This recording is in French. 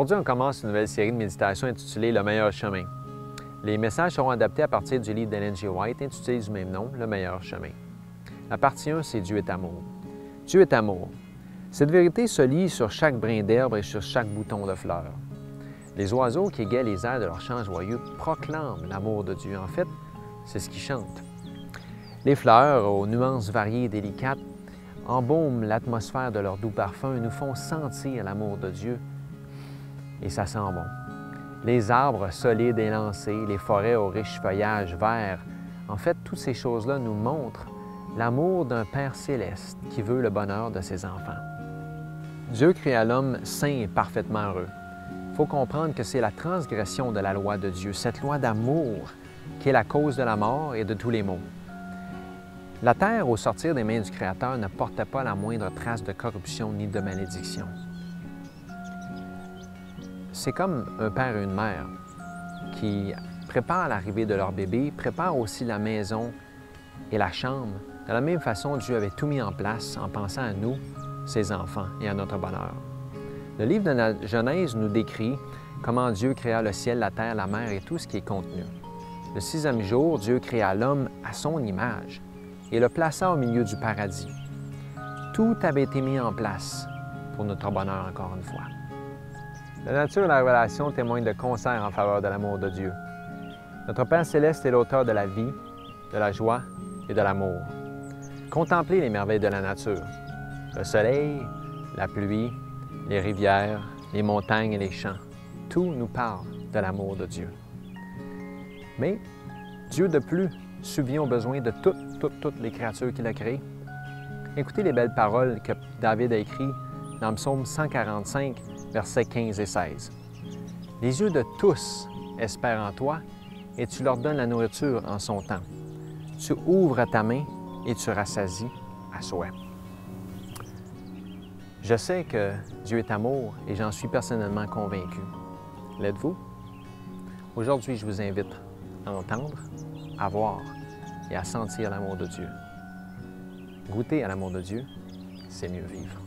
Aujourd'hui, on commence une nouvelle série de méditations intitulée « Le meilleur chemin ». Les messages seront adaptés à partir du livre d'Ellen G. White intitulé du même nom, « Le meilleur chemin ». La partie 1, c'est « Dieu est amour ». Dieu est amour. Cette vérité se lit sur chaque brin d'herbe et sur chaque bouton de fleur. Les oiseaux qui égayent les airs de leur chant joyeux proclament l'amour de Dieu. En fait, c'est ce qu'ils chantent. Les fleurs, aux nuances variées et délicates, embaument l'atmosphère de leur doux parfum et nous font sentir l'amour de Dieu. Et ça sent bon. Les arbres solides et lancés, les forêts aux riches feuillages verts, en fait, toutes ces choses-là nous montrent l'amour d'un Père céleste qui veut le bonheur de ses enfants. Dieu créa l'homme saint et parfaitement heureux. Il faut comprendre que c'est la transgression de la loi de Dieu, cette loi d'amour, qui est la cause de la mort et de tous les maux. La terre, au sortir des mains du Créateur, ne portait pas la moindre trace de corruption ni de malédiction. C'est comme un père et une mère qui préparent l'arrivée de leur bébé, préparent aussi la maison et la chambre. De la même façon, Dieu avait tout mis en place en pensant à nous, ses enfants, et à notre bonheur. Le livre de la Genèse nous décrit comment Dieu créa le ciel, la terre, la mer et tout ce qui est contenu. Le sixième jour, Dieu créa l'homme à son image et le plaça au milieu du paradis. Tout avait été mis en place pour notre bonheur, encore une fois. La nature et la révélation témoignent de concert en faveur de l'amour de Dieu. Notre Père céleste est l'auteur de la vie, de la joie et de l'amour. Contemplez les merveilles de la nature. Le soleil, la pluie, les rivières, les montagnes et les champs. Tout nous parle de l'amour de Dieu. Mais Dieu de plus subvient aux besoins de toutes les créatures qu'il a créées. Écoutez les belles paroles que David a écrites dans le psaume 145, versets 15 et 16. « Les yeux de tous espèrent en toi, et tu leur donnes la nourriture en son temps. Tu ouvres ta main et tu rassasies à souhait. » Je sais que Dieu est amour et j'en suis personnellement convaincu. L'êtes-vous? Aujourd'hui, je vous invite à entendre, à voir et à sentir l'amour de Dieu. Goûter à l'amour de Dieu, c'est mieux vivre.